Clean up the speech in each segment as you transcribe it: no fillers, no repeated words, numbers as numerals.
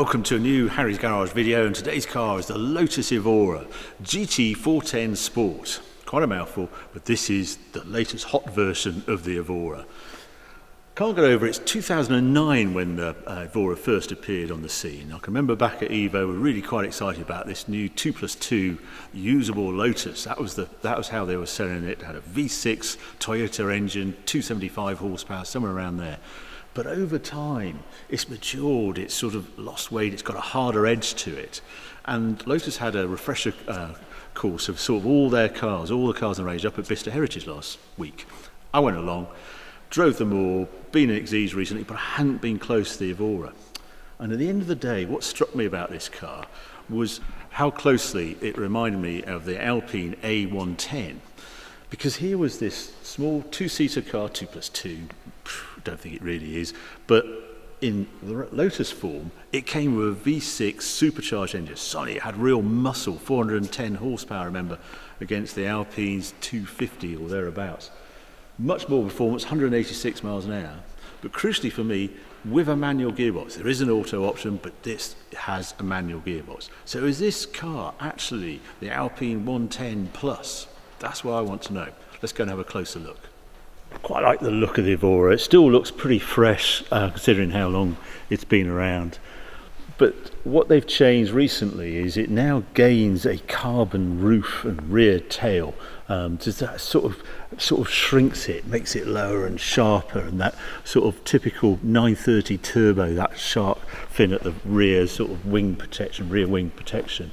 Welcome to a new Harry's Garage video, and today's car is the Lotus Evora GT410 Sport. Quite a mouthful, but this is the latest hot version of the Evora. Can't get over it's 2009 when the Evora first appeared on the scene. I can remember back at Evo, we were really quite excited about this new 2+2 usable Lotus. That was how they were selling it. It had a V6 Toyota engine, 275 horsepower, somewhere around there. But over time, it's matured, it's sort of lost weight, it's got a harder edge to it. And Lotus had a refresher course of sort of all the cars in the range up at Bicester Heritage last week. I went along, drove them all, been in XZs recently, but I hadn't been close to the Evora. And at the end of the day, what struck me about this car was how closely it reminded me of the Alpine A110. Because here was this small two-seater car, 2+2, don't think it really is, but in the Lotus form, it came with a V6 supercharged engine. Sorry, it had real muscle, 410 horsepower, I remember, against the Alpine's 250 or thereabouts. Much more performance, 186 miles an hour, but crucially for me, with a manual gearbox. There is an auto option, but this has a manual gearbox. So is this car actually the Alpine A110 Plus? That's what I want to know. Let's go and have a closer look. I quite like the look of the Evora. It still looks pretty fresh considering how long it's been around. But what they've changed recently is it now gains a carbon roof and rear tail. Just that sort of shrinks it, makes it lower and sharper, and that sort of typical 930 turbo, that sharp fin at the rear, sort of wing protection, rear wing protection.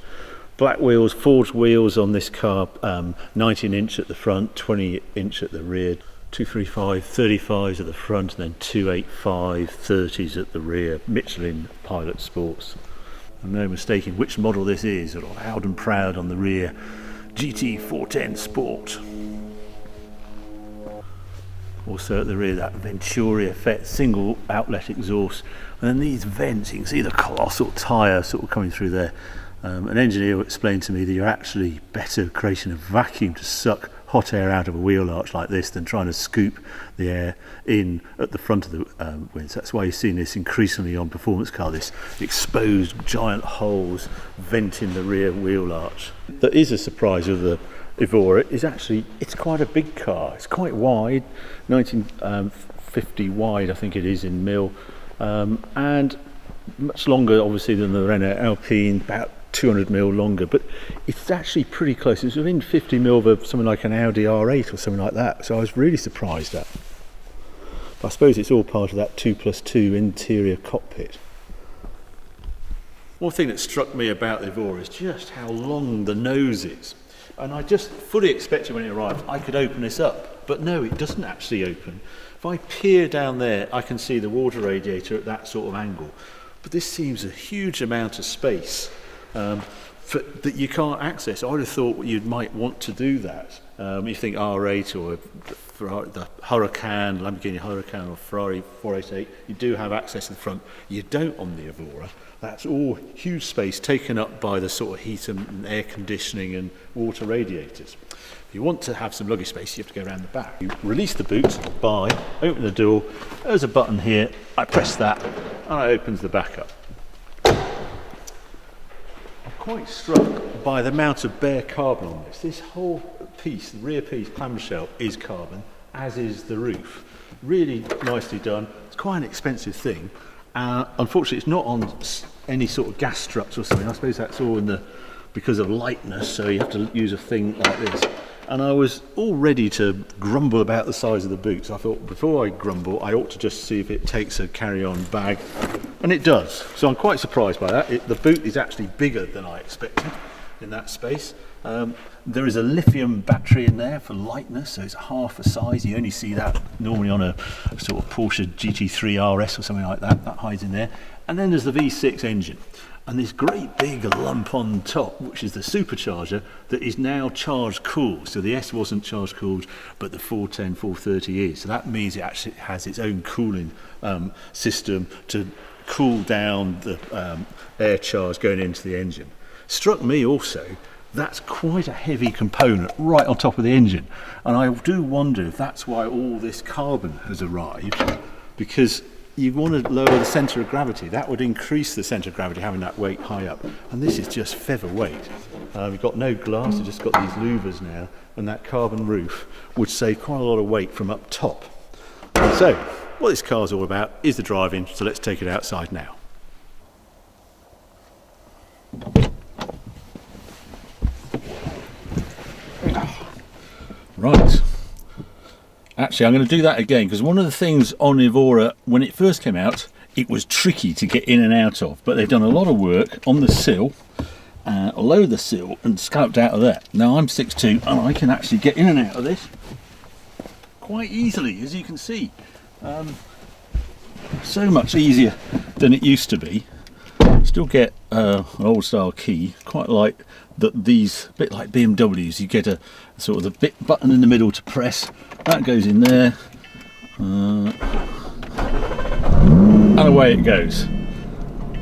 Black wheels, forged wheels on this car, 19-inch at the front, 20-inch at the rear, 235 35s at the front, and then 285 30s at the rear. Michelin Pilot Sports. I'm no mistaking which model this is, sort of loud and proud on the rear. GT410 Sport. Also at the rear, that Venturi effect, single outlet exhaust, and then these vents, you can see the colossal tyre sort of coming through there. An engineer explained to me that you're actually better creating a vacuum to suck hot air out of a wheel arch like this than trying to scoop the air in at the front of the wings. That's why you're seeing this increasingly on performance car, this exposed giant holes venting the rear wheel arch. That is a surprise of the Evora, is actually it's quite a big car. It's quite wide, 1950 wide I think it is in mil, and much longer obviously than the Renault Alpine, about 200 mil longer, but it's actually pretty close. It's within 50 mil of something like an Audi R8 or something like that, so I was really surprised at. But I suppose it's all part of that 2+2 interior cockpit. One thing that struck me about the Evora is just how long the nose is, and I just fully expected when it arrived I could open this up, but no, it doesn't actually open. If I peer down there I can see the water radiator at that sort of angle, but this seems a huge amount of space that you can't access. I would have thought you might want to do that. You think R8 or the Huracan, Lamborghini Huracan or Ferrari 488, you do have access in the front. You don't on the Evora. That's all huge space taken up by the sort of heat and air conditioning and water radiators. If you want to have some luggage space, you have to go around the back. You release the boot by open the door. There's a button here. I press that and it opens the back up. Quite struck by the amount of bare carbon on this. This whole piece, the rear piece, clamshell, is carbon, as is the roof. Really nicely done. It's quite an expensive thing. Unfortunately, it's not on any sort of gas struts or something. I suppose that's all because of lightness, so you have to use a thing like this. And I was all ready to grumble about the size of the boot. So I thought, before I grumble, I ought to just see if it takes a carry-on bag. And it does. So I'm quite surprised by that. The boot is actually bigger than I expected in that space. There is a lithium battery in there for lightness, so it's half the size. You only see that normally on a sort of Porsche GT3 RS or something like that. That hides in there. And then there's the V6 engine. And this great big lump on top, which is the supercharger, that is now charged cooled. So the S wasn't charged cooled, but the 410, 430 is. So that means it actually has its own cooling system to cool down the air charge going into the engine. Struck me also, that's quite a heavy component right on top of the engine. And I do wonder if that's why all this carbon has arrived, because you want to lower the centre of gravity. That would increase the centre of gravity, having that weight high up. And this is just featherweight. We've got no glass, we've just got these louvers now, and that carbon roof would save quite a lot of weight from up top. So, what this car's all about is the driving, so let's take it outside now. Right. Actually, I'm going to do that again, because one of the things on the Evora, when it first came out, it was tricky to get in and out of, but they've done a lot of work on the sill, below the sill, and scalped out of that. Now I'm 6'2", and I can actually get in and out of this quite easily, as you can see. So much easier than it used to be. Still get an old style key, quite like these, a bit like BMWs. You get a sort of the bit button in the middle to press, that goes in there, and away it goes.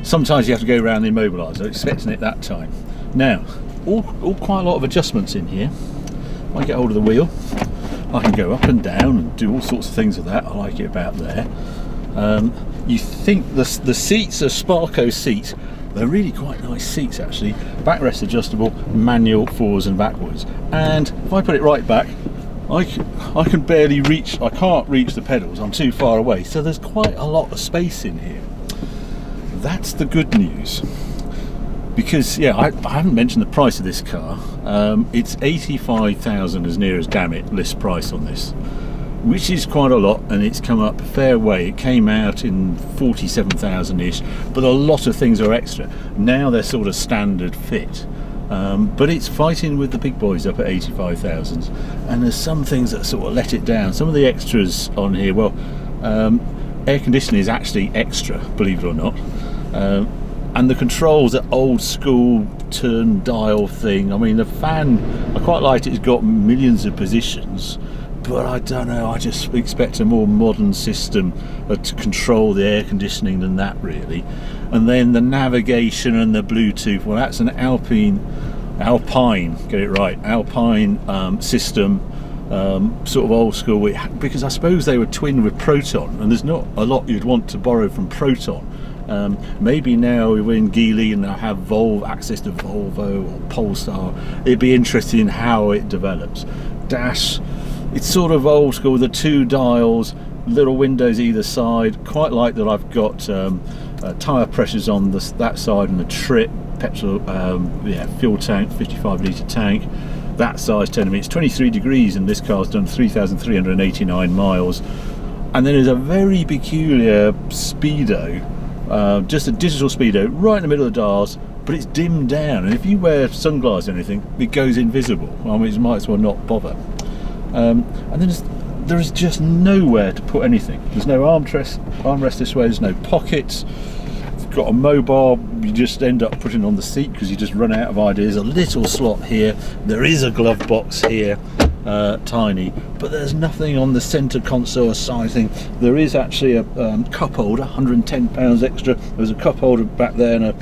Sometimes you have to go around the immobiliser, I'm expecting it that time. Now, all quite a lot of adjustments in here. If I get hold of the wheel, I can go up and down and do all sorts of things with that. I like it about there. You think the seats are Sparco seats. They're really quite nice seats actually. Backrest adjustable, manual forwards and backwards. And if I put it right back, I can barely reach, I can't reach the pedals, I'm too far away. So there's quite a lot of space in here. That's the good news. Because, yeah, I haven't mentioned the price of this car. It's 85,000 as near as damn it, list price on this. Which is quite a lot, and it's come up a fair way. It came out in 47,000-ish, but a lot of things are extra. Now they're sort of standard fit. But it's fighting with the big boys up at 85,000, and there's some things that sort of let it down. Some of the extras on here, well, air conditioning is actually extra, believe it or not. And the controls are old school turn dial thing. I mean, the fan, I quite liked it, it's got millions of positions, but I don't know, I just expect a more modern system to control the air conditioning than that really. And then the navigation and the Bluetooth, well, that's an Alpine, get it right, Alpine system, sort of old school, because I suppose they were twinned with Proton, and there's not a lot you'd want to borrow from Proton. Maybe now we're in Geely and they'll have access to Volvo or Polestar. It'd be interesting in how it develops. Dash, it's sort of old school with the two dials, little windows either side. Quite like that I've got tyre pressures on that side, and the trip, petrol, fuel tank, 55 litre tank, that size telling me it's 23 degrees and this car's done 3,389 miles. And then there's a very peculiar speedo, just a digital speedo right in the middle of the dials, but it's dimmed down, and if you wear sunglasses or anything, it goes invisible. I mean, you might as well not bother. And then there is just nowhere to put anything. There's no armrest this way, there's no pockets. If you've got a mobile, you just end up putting on the seat because you just run out of ideas. A little slot here, there is a glove box here, tiny, but there's nothing on the centre console side thing. There is actually a cup holder, £110 extra. There's a cup holder back there and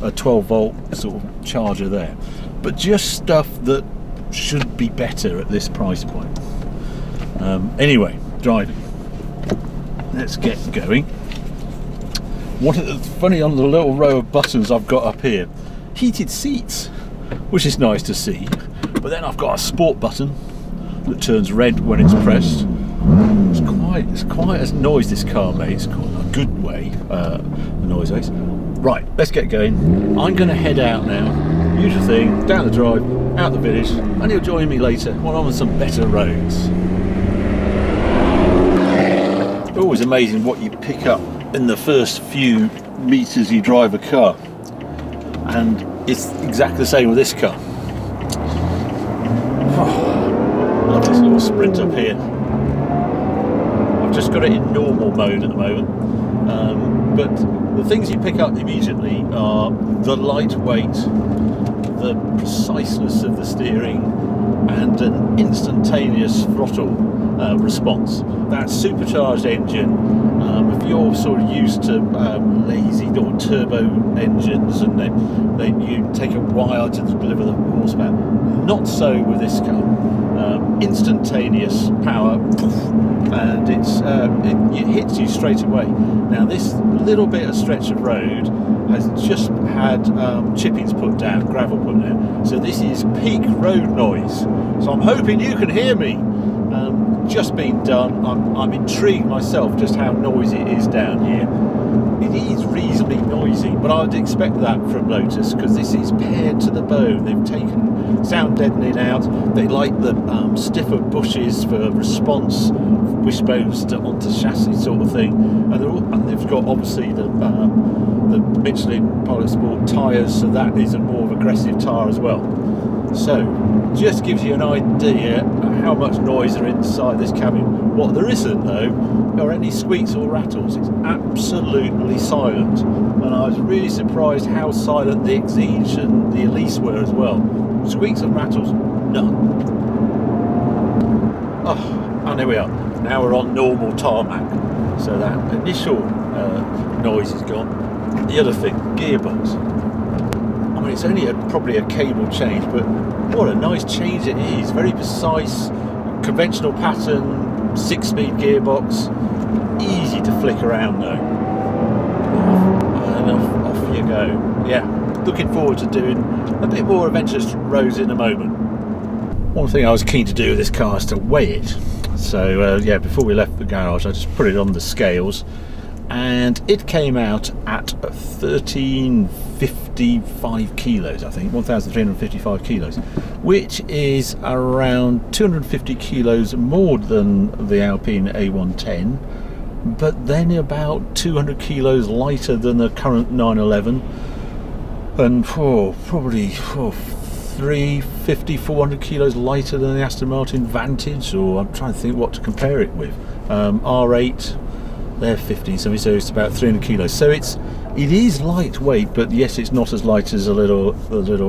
a 12 volt sort of charger there, but just stuff that should be better at this price point. Anyway, driving, let's get going. Funny, on the little row of buttons I've got up here, heated seats, which is nice to see, but then I've got a sport button that turns red when it's pressed. It's quite a noise this car makes, quite a good way, the noise makes. Right, let's get going. I'm going to head out now, usual thing, down the drive, out the village, and you'll join me later when I'm on some better roads. It's always amazing what you pick up in the first few meters you drive a car, and it's exactly the same with this car. Love this little sprint up here. I've just got it in normal mode at the moment, but the things you pick up immediately are the lightweight, the preciseness of the steering, and an instantaneous throttle response. That supercharged engine, you're sort of used to lazy or turbo engines, and then you take a while to deliver the horsepower. Not so with this car. Instantaneous power, and it hits you straight away. Now this little bit of stretch of road has just had chippings put down, gravel put down, so this is peak road noise. So I'm hoping you can hear me. Just been done. I'm intrigued myself just how noisy it is down here. It is reasonably noisy, but I would expect that from Lotus, because this is pared to the bone. They've taken sound deadening out. They like the stiffer bushes for response, wishbones onto chassis sort of thing, and they've got obviously the Michelin Pilot Sport tyres, so that is a more aggressive tyre as well. So just gives you an idea of how much noise are inside this cabin. What there isn't though are any squeaks or rattles. It's absolutely silent, and I was really surprised how silent the Exige and the Elise were as well. Squeaks and rattles, none. Oh, and here we are. Now we're on normal tarmac, so that initial noise is gone. The other thing, gearbox. I mean, it's only probably a cable change, but what a nice change it is. Very precise, conventional pattern, 6-speed gearbox. Easy to flick around though. And off you go. Yeah, looking forward to doing a bit more adventurous roads in a moment. One thing I was keen to do with this car is to weigh it. So yeah, before we left the garage, I just put it on the scales, and it came out at 1355 kilos, I think, 1,355 kilos, which is around 250 kilos more than the Alpine A110, but then about 200 kilos lighter than the current 911, and probably 350, 400 kilos lighter than the Aston Martin Vantage, or I'm trying to think what to compare it with. R8, they're 15, so it's about 300 kilos. So it is lightweight, but yes, it's not as light as a little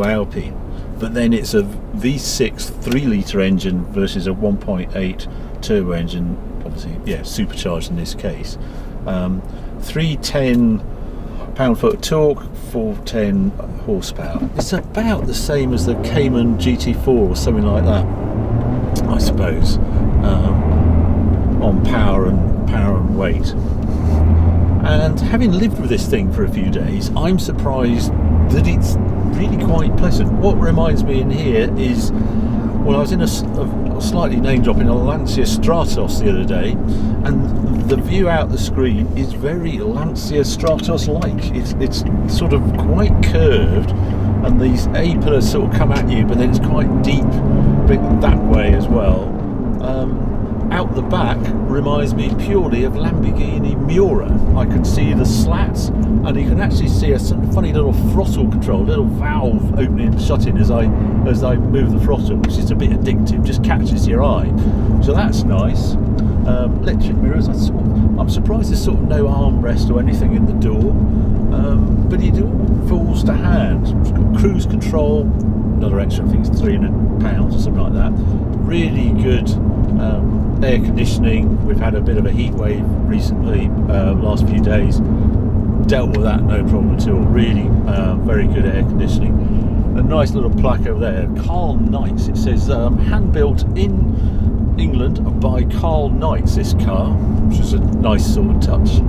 Alpine. But then it's a V6 3-litre engine versus a 1.8 turbo engine, obviously, yeah, supercharged in this case. 310 pound-foot of torque, 410 horsepower. It's about the same as the Cayman GT4 or something like that, I suppose, on power and weight. And having lived with this thing for a few days, I'm surprised that it's really quite pleasant. What reminds me in here is, well, I was in a slightly name-dropping a Lancia Stratos the other day, and the view out the screen is very Lancia Stratos-like. It's sort of quite curved, and these A-pillars sort of come at you, but then it's quite deep that way as well. Out the back reminds me purely of Lamborghini Miura. I can see the slats, and you can actually see a funny little throttle control, little valve opening and shutting as I move the throttle, which is a bit addictive, just catches your eye. So that's nice. Electric mirrors. I'm surprised there's sort of no armrest or anything in the door, but it all falls to hand. It's got cruise control, another extra, I think it's £300 or something like that. Really good air conditioning. We've had a bit of a heat wave recently, last few days. Dealt with that no problem at all. Really very good air conditioning. A nice little plaque over there, Carl Knights. It says hand built in England by Carl Knights, this car, which is a nice sort of touch.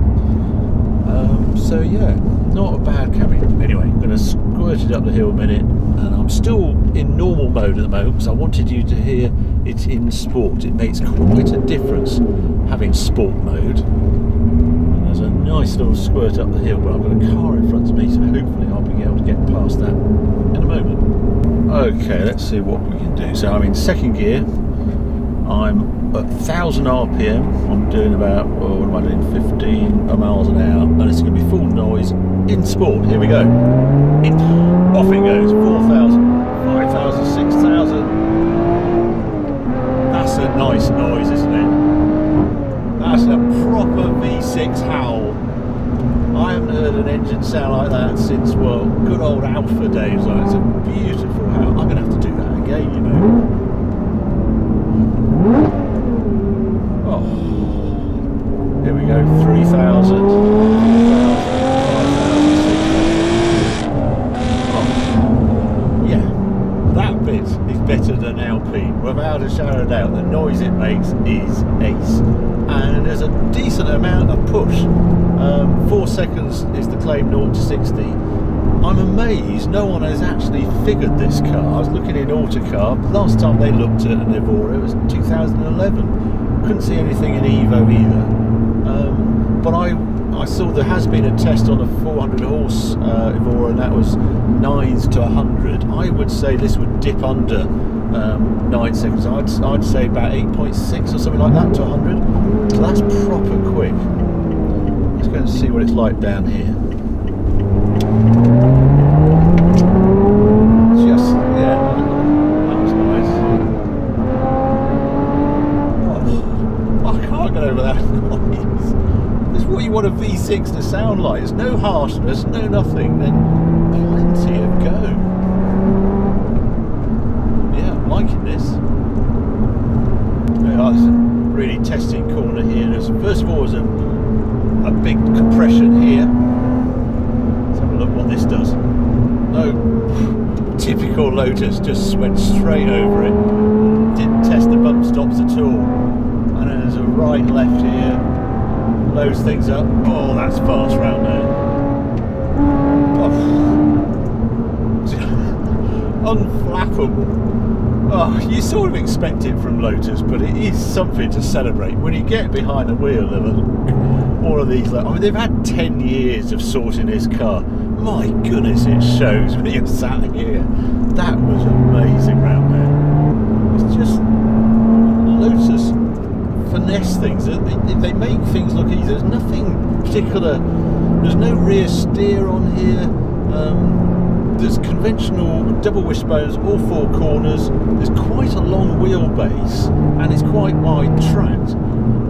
So yeah, not a bad cabin. Anyway, I'm going to squirt it up the hill a minute, and I'm still in normal mode at the moment because I wanted you to hear it in sport. It makes quite a difference having sport mode. And there's a nice little squirt up the hill, but I've got a car in front of me, so hopefully I'll be able to get past that in a moment. Okay, let's see what we can do. So I'm in second gear. I'm at 1,000 RPM. I'm doing about, what am I doing, 15 miles an hour, and it's going to be full noise in sport. Here we go. Off it goes. 4,000, 5,000, 6,000. That's a nice noise, isn't it? That's a proper V6 howl. I haven't heard an engine sound like that since, well, good old Alpha days. It's a beautiful howl. I'm going to have to do that again, you know. Oh, here we go, 3,000, 4,000, 5,000, 6,000. Yeah, that bit is better than Alpine, without a shadow of doubt. The noise it makes is ace, and there's a decent amount of push. 4 seconds is the claim 0 to 60. I'm amazed no one has actually figured this car. I was looking in Autocar, last time they looked at an Evora, it was 2011. Couldn't see anything in Evo either. But I saw there has been a test on a 400 horse Evora, and that was 9s to 100. I would say this would dip under 9 seconds. I'd say about 8.6 or something like that to 100. So that's proper quick. Let's go and see what it's like down here. That was nice. Oh, I can't get over that noise. That's what you want a V6 to sound like. There's no harshness, no nothing, then plenty of go. Yeah, I'm liking this. Yeah, it's a really testing corner here. First of all, there's a big compression here. Let's have a look what this does. No, typical Lotus, just went straight over it. Didn't test the bump stops at all. And then there's a right and left here. Loads things up. Oh, that's fast round there. Oh. Unflappable. Oh, you sort of expect it from Lotus, but it is something to celebrate. When you get behind the wheel of all of these, I mean, they've had 10 years of sorting this car. My goodness, it shows when you're sat here. That was amazing round there. It's just Lotus finesse things. They make things look easy. There's nothing particular. There's no rear steer on here. There's conventional double wishbones, all 4 corners. There's quite a long wheelbase, and it's quite wide tracked.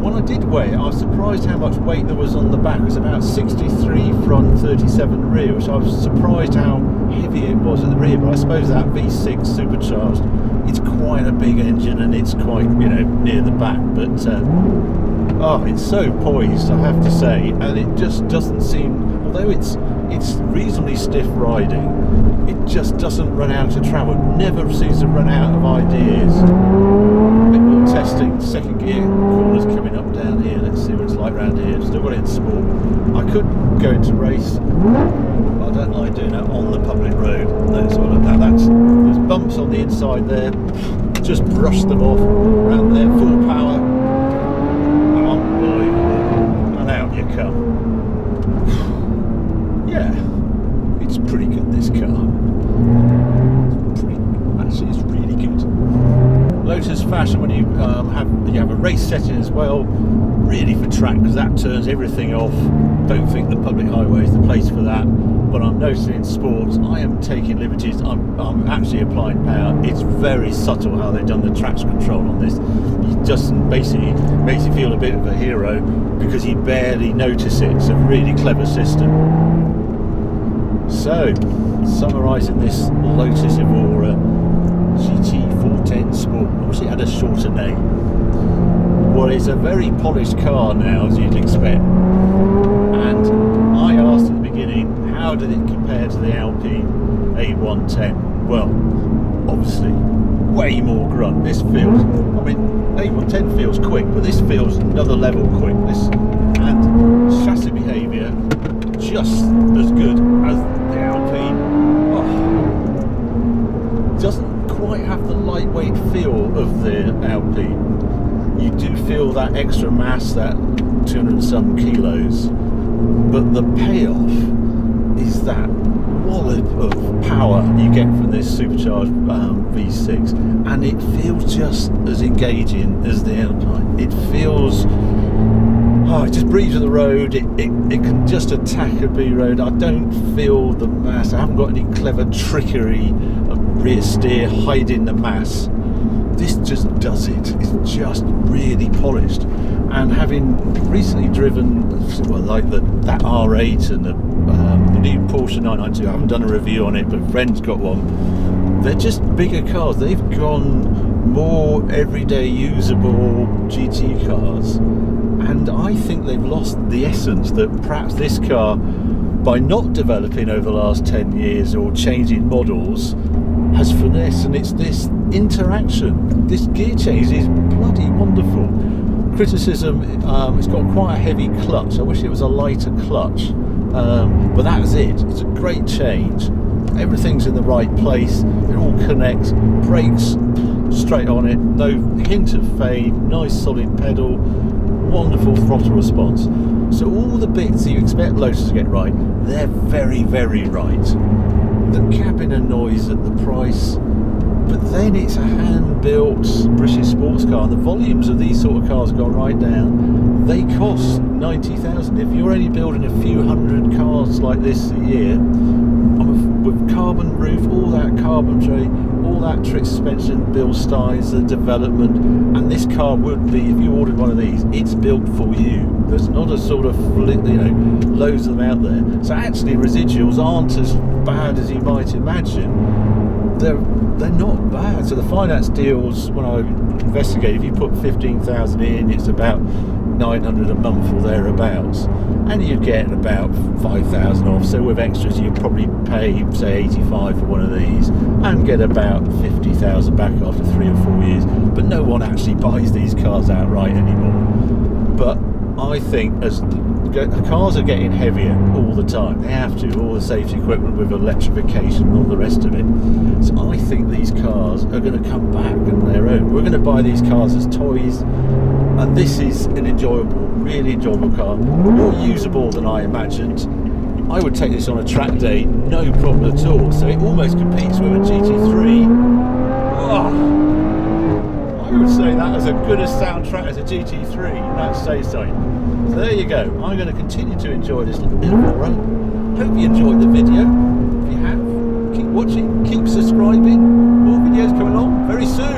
When I did weigh it, I was surprised how much weight there was on the back. It was about 63 front, 37 rear, which I was surprised how heavy it was at the rear. But I suppose that V6 supercharged, it's quite a big engine, and it's quite, near the back. But oh, it's so poised, I have to say, and it just doesn't seem, although it's reasonably stiff riding, it just doesn't run out of travel. It never seems to run out of ideas. A bit more testing, second gear corners coming up down here. Let's see what it's like around here. Still got it in sport. I could go into race, but I don't like doing that on the public road. There's bumps on the inside there. Just brush them off around there. Full power. Unbelievable. And out you come. Yeah, it's pretty good, this car. Actually, it's really good. Lotus fashion, when you have a race setting as well, really for track, because that turns everything off. Don't think the public highway is the place for that. But I'm noticing in sports, I am taking liberties. I'm actually applying power. It's very subtle how they've done the traction control on this. It just basically makes you feel a bit of a hero because you barely notice it. It's a really clever system. So, summarising this Lotus Evora GT410 Sport, I wish it had a shorter name. Well, it's a very polished car now, as you'd expect. And I asked at the beginning, how did it compare to the Alpine A110? Well, obviously, way more grunt. This feels, A110 feels quick, but this feels another level quick. And chassis behaviour, just as good as the Alpine. Oh, doesn't quite have the lightweight feel of the Alpine. You do feel that extra mass, that 200 and some kilos, but the payoff is that wallop of power you get from this supercharged V6, and it feels just as engaging as the Alpine. It feels, it just breathes on the road. It can just attack a B road. I don't feel the mass. I haven't got any clever trickery of rear steer hiding the mass. This just does it. It's just really polished. And having recently driven, like that R8 and the new Porsche 992, I haven't done a review on it, but a friend's got one. They're just bigger cars. They've gone more everyday usable GT cars, And I think they've lost the essence that perhaps this car, by not developing over the last 10 years or changing models, has finesse. And it's this interaction. This gear change is bloody wonderful. Criticism, it's got quite a heavy clutch. I wish it was a lighter clutch, but that's it. It's a great change. Everything's in the right place. It all connects. Brakes straight on it. No hint of fade. Nice solid pedal. Wonderful throttle response. So all the bits that you expect Lotus to get right, they're very, very right. The cabin and noise at the price, but then it's a hand-built British sports car, and the volumes of these sort of cars have gone right down. They cost 90,000. If you're only building a few hundred cars like this a year, with carbon roof, all that carbon tray, all that trick suspension, Bill Steins, the development, and this car would be, if you ordered one of these, it's built for you. There's not a sort of, loads of them out there. So actually residuals aren't as bad as you might imagine. They're not bad. So the finance deals, when I investigate, if you put 15,000 in, it's about 900 a month or thereabouts, and you get about 5,000 off. So with extras, you probably pay, say, 85 for one of these, and get about 50,000 back after 3 or 4 years. But no one actually buys these cars outright anymore. But I think as the cars are getting heavier all the time, they have to, all the safety equipment with electrification and all the rest of it. So I think these cars are going to come back on their own. We're going to buy these cars as toys, and this is an enjoyable, really enjoyable car, more usable than I imagined. I would take this on a track day, no problem at all. So it almost competes with a GT3. Oh, I would say that is a good a soundtrack as a GT3, and that says so. So there you go. I'm going to continue to enjoy this little Evora. Hope you enjoyed the video. If you have, keep watching, keep subscribing. More videos coming along very soon.